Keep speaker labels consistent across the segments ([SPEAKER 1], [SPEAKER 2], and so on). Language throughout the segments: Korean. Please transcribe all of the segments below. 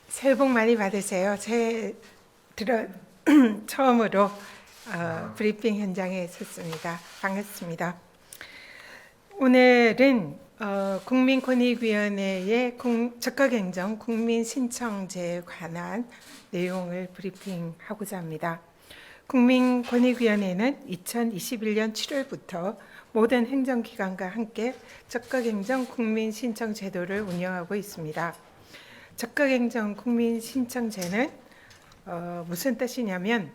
[SPEAKER 1] 새해 복 많이 받으세요. 처음으로 브리핑 현장에 섰습니다. 반갑습니다. 오늘은 국민권익위원회의 적극행정 국민신청제에 관한 내용을 브리핑하고자 합니다. 국민권익위원회는 2021년 7월부터 모든 행정기관과 함께 적극행정 국민신청제도를 운영하고 있습니다. 적극행정 국민신청제는 무슨 뜻이냐면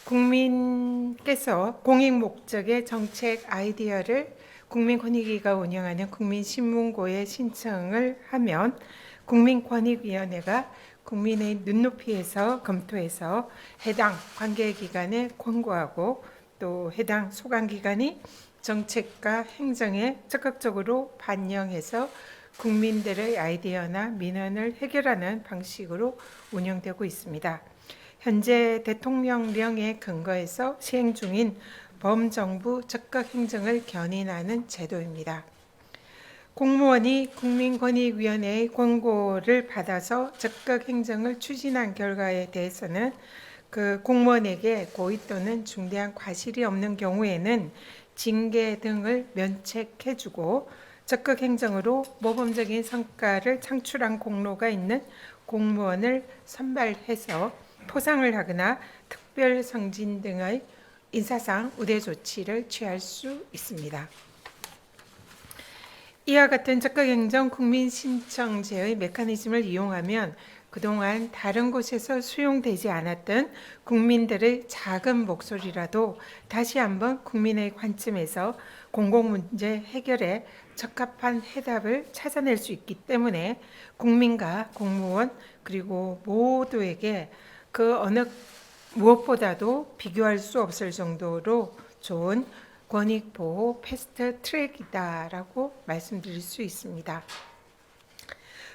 [SPEAKER 1] 국민께서 공익 목적의 정책 아이디어를 국민권익위가 운영하는 국민신문고에 신청을 하면 국민권익위원회가 국민의 눈높이에서 검토해서 해당 관계기관에 권고하고 또 해당 소관기관이 정책과 행정에 적극적으로 반영해서 국민들의 아이디어나 민원을 해결하는 방식으로 운영되고 있습니다. 현재 대통령령에 근거해서 시행 중인 범정부 적극행정을 견인하는 제도입니다. 공무원이 국민권익위원회의 권고를 받아서 적극행정을 추진한 결과에 대해서는 그 공무원에게 고의 또는 중대한 과실이 없는 경우에는 징계 등을 면책해주고 적극행정으로 모범적인 성과를 창출한 공로가 있는 공무원을 선발해서 포상을 하거나 특별성진 등의 인사상 우대 조치를 취할 수 있습니다. 이와 같은 적극행정 국민신청제의 메커니즘을 이용하면 그동안 다른 곳에서 수용되지 않았던 국민들의 작은 목소리라도 다시 한번 국민의 관점에서 공공문제 해결에 적합한 해답을 찾아낼 수 있기 때문에 국민과 공무원 그리고 모두에게 그 어느 무엇보다도 비교할 수 없을 정도로 좋은 권익보호 패스트 트랙이다라고 말씀드릴 수 있습니다.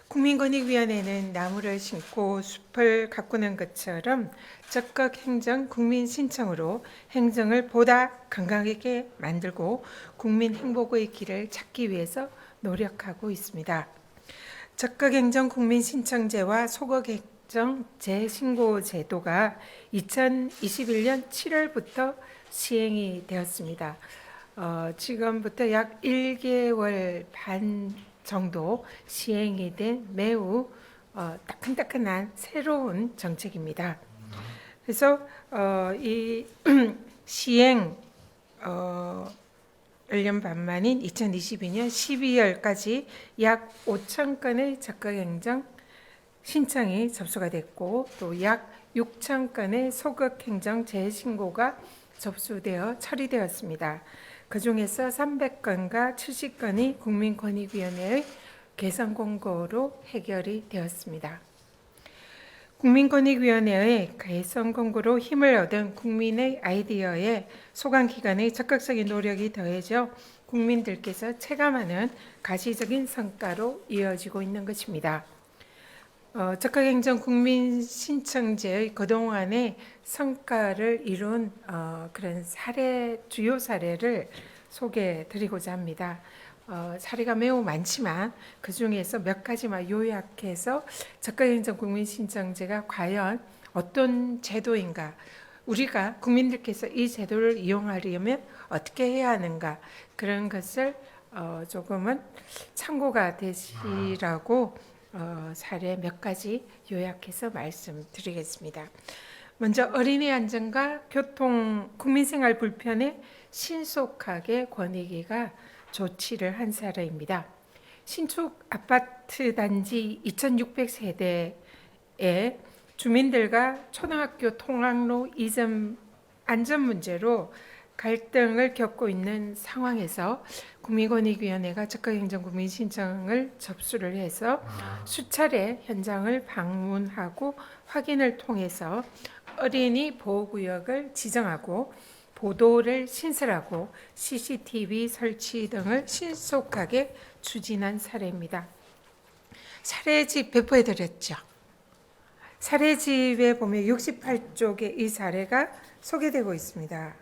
[SPEAKER 1] 국민권익위원회는 나무를 심고 숲을 가꾸는 것처럼 적극행정 국민신청으로 행정을 보다 건강하게 만들고 국민 행복의 길을 찾기 위해서 노력하고 있습니다. 적극행정 국민신청제와 소극행정 재신고 제도가 2021년 7월부터 시행이 되었습니다. 지금부터 약 1개월 반 정도 시행이 된 매우 따끈따끈한 새로운 정책입니다. 그래서 이 시행 1년 반 만인 2022년 12월까지 약 5천 건의 적극행정 신청이 접수가 됐고 또 약 6천 건의 소극행정 재신고가 접수되어 처리되었습니다. 그 중에서 300건과 70건이 국민권익위원회의 개선 공고로 해결이 되었습니다. 국민권익위원회의 개선 공고로 힘을 얻은 국민의 아이디어에 소관기관의 적극적인 노력이 더해져 국민들께서 체감하는 가시적인 성과로 이어지고 있는 것입니다. 적극행정 국민신청제의 그동안의 성과를 이룬 그런 주요 사례를 소개해드리고자 합니다. 사례가 매우 많지만 그 중에서 몇 가지만 요약해서 적극행정 국민신청제가 과연 어떤 제도인가, 우리가 국민들께서 이 제도를 이용하려면 어떻게 해야 하는가, 그런 것을 조금은 참고가 되시라고 사례 몇 가지 요약해서 말씀드리겠습니다. 먼저 어린이 안전과 교통, 국민생활 불편에 신속하게 권익위가 조치를 한 사례입니다. 신축 아파트 단지 2,600세대에 주민들과 초등학교 통학로 이전 안전 문제로 갈등을 겪고 있는 상황에서 국민권익위원회가 적극행정 국민신청을 접수를 해서 수차례 현장을 방문하고 확인을 통해서 어린이 보호구역을 지정하고 보도를 신설하고 CCTV 설치 등을 신속하게 추진한 사례입니다. 사례집 배포해드렸죠. 사례집에 보면 68쪽에 이 사례가 소개되고 있습니다.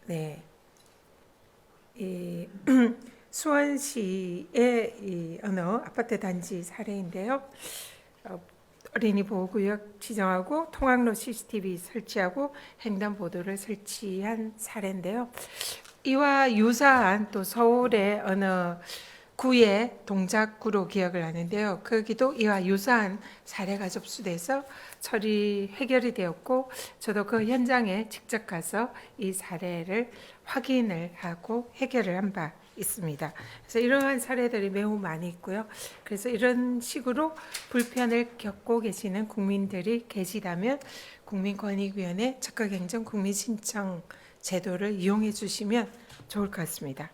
[SPEAKER 1] 네, 이 수원시의 어느 아파트 단지 사례인데요. 어린이 보호구역 지정하고 통학로 CCTV 설치하고 횡단보도를 설치한 사례인데요. 이와 유사한 또 서울의 어느 구의 동작구로 기억을 하는데요. 거기도 이와 유사한 사례가 접수돼서 처리 해결이 되었고 저도 그 현장에 직접 가서 이 사례를 확인을 하고 해결을 한 바 있습니다. 그래서 이러한 사례들이 매우 많이 있고요. 그래서 이런 식으로 불편을 겪고 계시는 국민들이 계시다면 국민권익위원회 적극행정 국민신청 제도를 이용해 주시면 좋을 것 같습니다.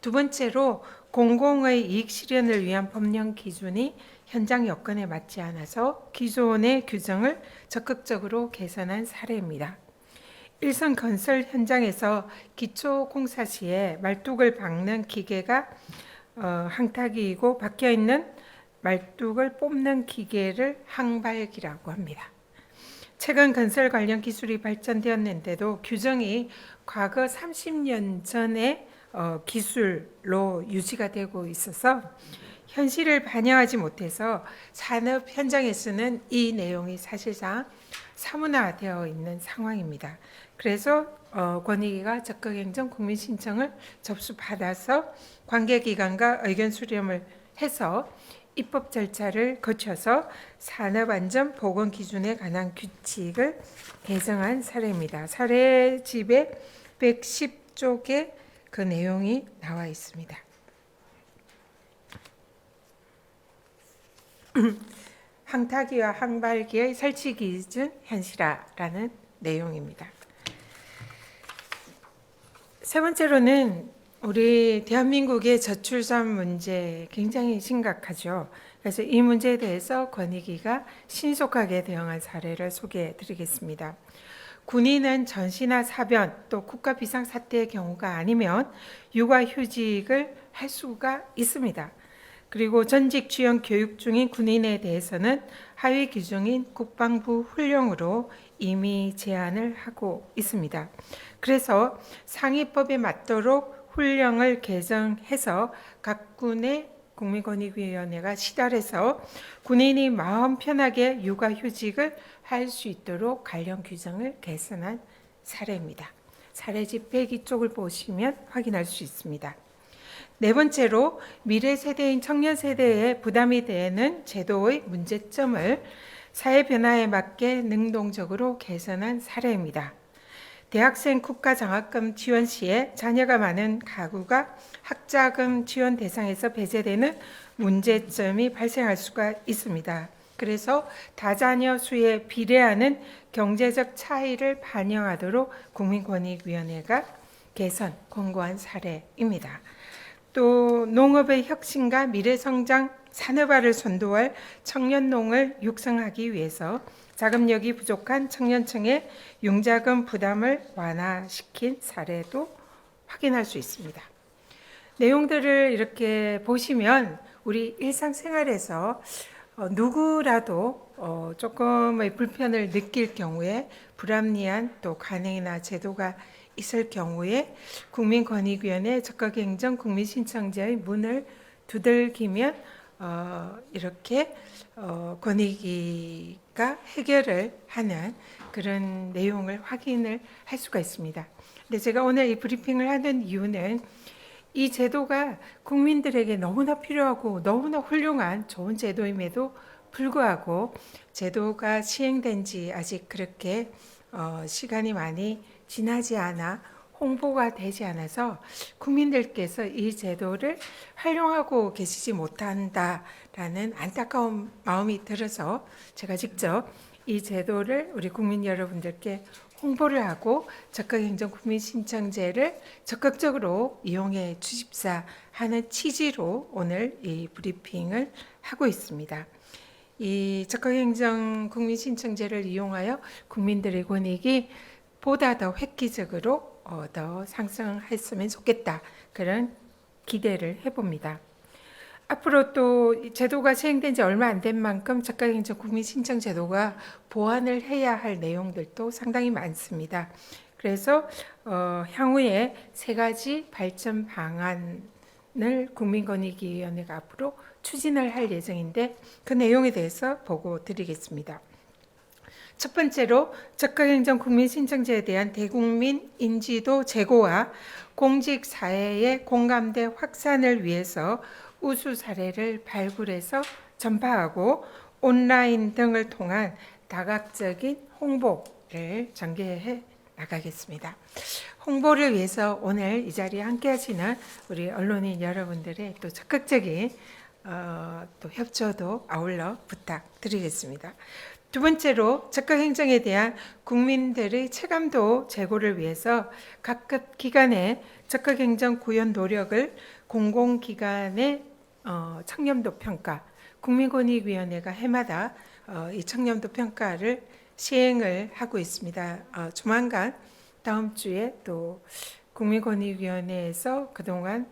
[SPEAKER 1] 두 번째로 공공의 이익 실현을 위한 법령 기준이 현장 여건에 맞지 않아서 기존의 규정을 적극적으로 개선한 사례입니다. 일선 건설 현장에서 기초 공사 시에 말뚝을 박는 기계가 항타기이고 박혀 있는 말뚝을 뽑는 기계를 항발기라고 합니다. 최근 건설 관련 기술이 발전되었는데도 규정이 과거 30년 전의 기술로 유지가 되고 있어서 현실을 반영하지 못해서 산업 현장에서는 이 내용이 사실상 사문화되어 있는 상황입니다. 그래서 권익위가 적극행정 국민신청을 접수받아서 관계기관과 의견 수렴을 해서 입법 절차를 거쳐서 산업안전보건 기준에 관한 규칙을 개정한 사례입니다. 사례집에 110쪽에 그 내용이 나와 있습니다. 항타기와 항발기의 설치 기준 현실화라는 내용입니다. 세 번째로는 우리 대한민국의 저출산 문제 굉장히 심각하죠. 그래서 이 문제에 대해서 권익위가 신속하게 대응한 사례를 소개해 드리겠습니다. 군인은 전시나 사변 또 국가 비상사태의 경우가 아니면 육아휴직을 할 수가 있습니다. 그리고 전직 주연 교육 중인 군인에 대해서는 하위 규정인 국방부 훈령으로 이미 제한을 하고 있습니다. 그래서 상위법에 맞도록 훈령을 개정해서 각 군의 국민권익위원회가 시달해서 군인이 마음 편하게 육아휴직을 할 수 있도록 관련 규정을 개선한 사례입니다. 사례집 102쪽을 보시면 확인할 수 있습니다. 네 번째로 미래 세대인 청년 세대에 부담이 되는 제도의 문제점을 사회 변화에 맞게 능동적으로 개선한 사례입니다. 대학생 국가장학금 지원 시에 자녀가 많은 가구가 학자금 지원 대상에서 배제되는 문제점이 발생할 수가 있습니다. 그래서 다자녀 수에 비례하는 경제적 차이를 반영하도록 국민권익위원회가 개선, 권고한 사례입니다. 또 농업의 혁신과 미래성장 산업화를 선도할 청년농을 육성하기 위해서 자금력이 부족한 청년층의 융자금 부담을 완화시킨 사례도 확인할 수 있습니다. 내용들을 이렇게 보시면 우리 일상생활에서 누구라도 조금의 불편을 느낄 경우에 불합리한 또 관행이나 제도가 있을 경우에 국민권익위원회 적극행정 국민신청제의 문을 두들기면 이렇게 권익위가 해결을 하는 그런 내용을 확인을 할 수가 있습니다. 근데 제가 오늘 이 브리핑을 하는 이유는 이 제도가 국민들에게 너무나 필요하고 너무나 훌륭한 좋은 제도임에도 불구하고 제도가 시행된 지 아직 그렇게 시간이 많이 지나지 않아 홍보가 되지 않아서 국민들께서 이 제도를 활용하고 계시지 못한다라는 안타까운 마음이 들어서 제가 직접 이 제도를 우리 국민 여러분들께 홍보를 하고 적극행정 국민신청제를 적극적으로 이용해 주십사 하는 취지로 오늘 이 브리핑을 하고 있습니다. 이 적극행정 국민신청제를 이용하여 국민들의 권익이 보다 더 획기적으로 더 상승했으면 좋겠다, 그런 기대를 해봅니다. 앞으로 또 제도가 시행된 지 얼마 안 된 만큼 적극행정 국민신청 제도가 보완을 해야 할 내용들도 상당히 많습니다. 그래서 향후에 3가지 발전 방안을 국민권익위원회가 앞으로 추진을 할 예정인데 그 내용에 대해서 보고 드리겠습니다. 첫 번째로 적극행정 국민신청제에 대한 대국민 인지도 제고와 공직 사회의 공감대 확산을 위해서 우수 사례를 발굴해서 전파하고 온라인 등을 통한 다각적인 홍보를 전개해 나가겠습니다. 홍보를 위해서 오늘 이 자리에 함께 하시는 우리 언론인 여러분들의 또 적극적인 또 협조도 아울러 부탁드리겠습니다. 두 번째로 적극행정에 대한 국민들의 체감도 제고를 위해서 각급 기관의 적극행정 구현 노력을 공공기관의 청렴도 평가, 국민권익위원회가 해마다 이 청렴도 평가를 시행을 하고 있습니다. 조만간 다음 주에 또 국민권익위원회에서 그동안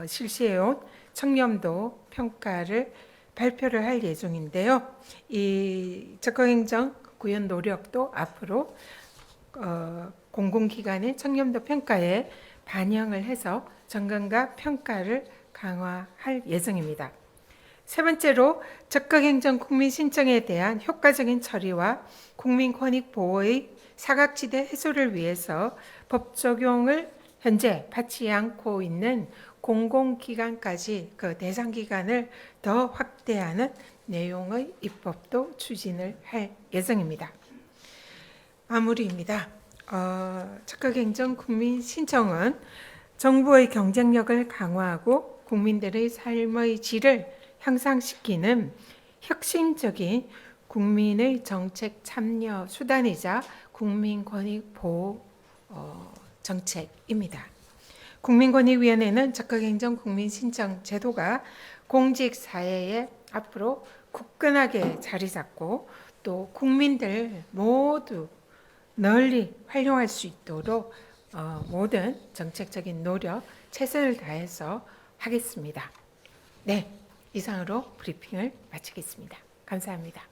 [SPEAKER 1] 실시해온 청렴도 평가를 발표를 할 예정인데요. 이 적극행정 구현 노력도 앞으로 공공기관의 청렴도 평가에 반영을 해서 점검과 평가를 강화할 예정입니다. 세 번째로 적극행정 국민신청에 대한 효과적인 처리와 국민권익 보호의 사각지대 해소를 위해서 법 적용을 현재 받지 않고 있는 공공기관까지 그 대상 기관을 더 확대하는 내용의 입법도 추진을 할 예정입니다. 마무리입니다. 적극행정 국민신청은 정부의 경쟁력을 강화하고 국민들의 삶의 질을 향상시키는 혁신적인 국민의 정책 참여 수단이자 국민권익 보호 정책입니다. 국민권익위원회는 적극행정 국민신청 제도가 공직사회에 앞으로 굳건하게 자리 잡고 또 국민들 모두 널리 활용할 수 있도록 모든 정책적인 노력, 최선을 다해서 하겠습니다. 네, 이상으로 브리핑을 마치겠습니다. 감사합니다.